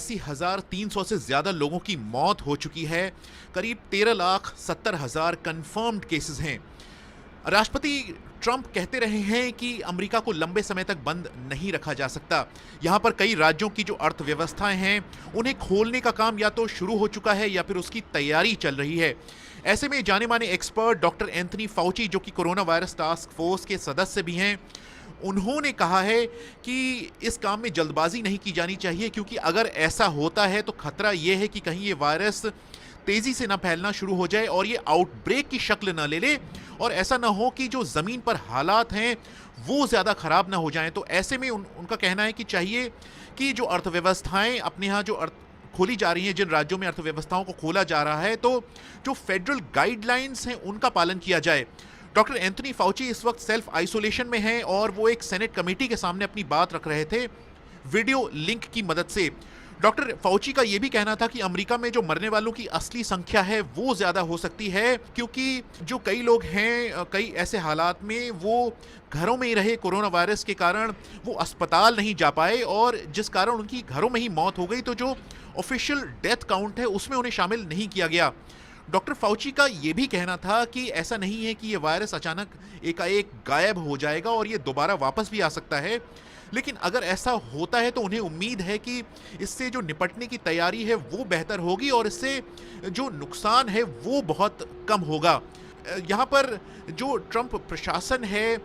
82,300 से ज़्यादा लोगों की मौत हो चुकी है। करीब 13,70,000 कन्फर्म्ड केसेस हैं। राष्ट्रपति ट्रंप कहते रहे हैं कि अमेरिका को लंबे समय तक बंद नहीं रखा जा सकता। यहाँ पर कई राज्यों की जो अर्थव्यवस्थाएं हैं, उन्हें खोलने का काम या तो शुरू हो चुका है या फिर उसकी तैयारी चल रही है। ऐसे में जाने माने एक्सपर्ट डॉक्टर एंथनी फाउची, जो कि कोरोना वायरस टास्क फोर्स के सदस्य भी हैं, उन्होंने कहा है कि इस काम में जल्दबाजी नहीं की जानी चाहिए, क्योंकि अगर ऐसा होता है तो खतरा यह है कि कहीं ये वायरस तेजी से ना फैलना शुरू हो जाए और ये आउटब्रेक की शक्ल ना ले ले, और ऐसा ना हो कि जो जमीन पर हालात हैं वो ज्यादा खराब ना हो जाएं। तो ऐसे में उनका कहना है कि चाहिए कि जो अर्थव्यवस्थाएं अपने यहाँ जो खोली जा रही हैं, जिन राज्यों में अर्थव्यवस्थाओं को खोला जा रहा है, तो जो फेडरल गाइडलाइंस हैं उनका पालन किया जाए। डॉक्टर एंथनी फाउची इस वक्त सेल्फ आइसोलेशन में हैं और वो एक सेनेट कमेटी के सामने अपनी बात रख रहे थे वीडियो लिंक की मदद से। डॉक्टर फाउची का यह भी कहना था कि अमेरिका में जो मरने वालों की असली संख्या है वो ज्यादा हो सकती है, क्योंकि जो कई लोग हैं कई ऐसे हालात में वो घरों में ही रहे कोरोना वायरस के कारण, वो अस्पताल नहीं जा पाए और जिस कारण उनकी घरों में ही मौत हो गई, तो जो ऑफिशियल डेथ काउंट है उसमें उन्हें शामिल नहीं किया गया। डॉक्टर फाउची का यह भी कहना था कि ऐसा नहीं है कि यह वायरस अचानक एकाएक गायब हो जाएगा और ये दोबारा वापस भी आ सकता है, लेकिन अगर ऐसा होता है तो उन्हें उम्मीद है कि इससे जो निपटने की तैयारी है वो बेहतर होगी और इससे जो नुकसान है वो बहुत कम होगा। यहाँ पर जो ट्रंप प्रशासन है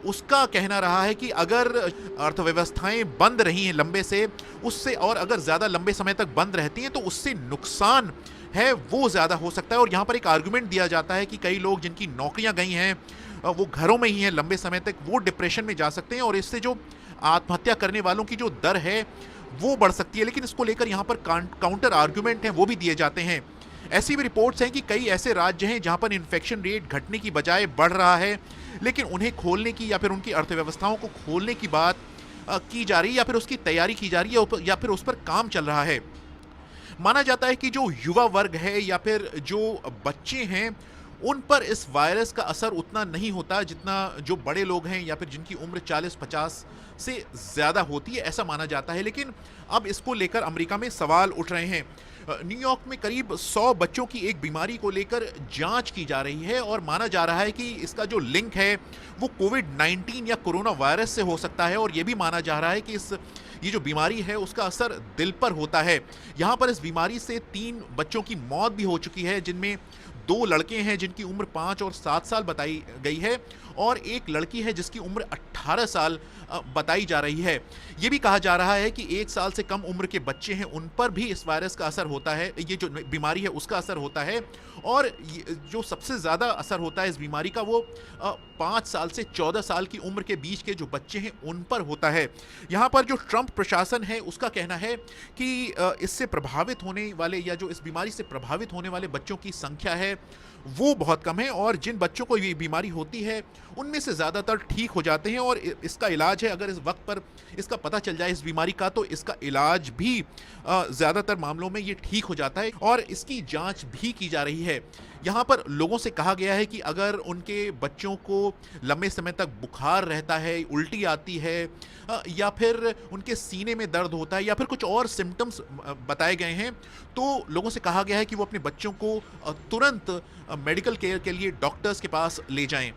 उसका कहना रहा है कि अगर अर्थव्यवस्थाएं बंद रही हैं लंबे से, उससे और अगर ज़्यादा लंबे समय तक बंद रहती हैं तो उससे नुकसान है वो ज़्यादा हो सकता है। और यहाँ पर एक आर्गुमेंट दिया जाता है कि कई लोग जिनकी नौकरियां गई हैं वो घरों में ही हैं लंबे समय तक, वो डिप्रेशन में जा सकते हैं और इससे जो आत्महत्या करने वालों की जो दर है वो बढ़ सकती है। लेकिन इसको लेकर यहाँ पर काउंटर आर्गुमेंट हैं वो भी दिए जाते हैं। ऐसी भी रिपोर्ट्स हैं कि कई ऐसे राज्य हैं जहाँ पर इन्फेक्शन रेट घटने की बजाय बढ़ रहा है, लेकिन उन्हें खोलने की या फिर उनकी अर्थव्यवस्थाओं को खोलने की बात की जा रही है या फिर उसकी तैयारी की जा रही है या फिर उस पर काम चल रहा है। माना जाता है कि जो युवा वर्ग है या फिर जो बच्चे हैं उन पर इस वायरस का असर उतना नहीं होता जितना जो बड़े लोग हैं या फिर जिनकी उम्र 40-50 से ज़्यादा होती है, ऐसा माना जाता है। लेकिन अब इसको लेकर अमेरिका में सवाल उठ रहे हैं। न्यूयॉर्क में करीब 100 बच्चों की एक बीमारी को लेकर जांच की जा रही है और माना जा रहा है कि इसका जो लिंक है वो कोविड-19 या कोरोना वायरस से हो सकता है। और ये भी माना जा रहा है कि ये जो बीमारी है उसका असर दिल पर होता है। यहाँ पर इस बीमारी से 3 बच्चों की मौत भी हो चुकी है, जिनमें 2 लड़के हैं जिनकी उम्र 5 और 7 साल बताई गई है और एक लड़की है जिसकी उम्र 18 साल बताई जा रही है। ये भी कहा जा रहा है कि 1 साल से कम उम्र के बच्चे हैं उन पर भी इस वायरस का असर होता है, ये जो बीमारी है उसका असर होता है। और जो सबसे ज़्यादा असर होता है इस बीमारी का वो 5 साल से 14 साल की उम्र के बीच के जो बच्चे हैं उन पर होता है। यहाँ पर जो ट्रंप प्रशासन है उसका कहना है कि इससे प्रभावित होने वाले या जो इस बीमारी से प्रभावित होने वाले बच्चों की संख्या है वो बहुत कम है और जिन बच्चों को ये बीमारी होती है उनमें से ज़्यादातर ठीक हो जाते हैं और इसका इलाज है, अगर इस वक्त पर इसका पता चल जाए इस बीमारी का तो इसका इलाज भी ज़्यादातर मामलों में ये ठीक हो जाता है और इसकी जांच भी की जा रही है। यहाँ पर लोगों से कहा गया है कि अगर उनके बच्चों को लंबे समय तक बुखार रहता है, उल्टी आती है या फिर उनके सीने में दर्द होता है या फिर कुछ और सिम्टम्स बताए गए हैं, तो लोगों से कहा गया है कि वो अपने बच्चों को तुरंत मेडिकल केयर के लिए डॉक्टर्स के पास ले जाएं।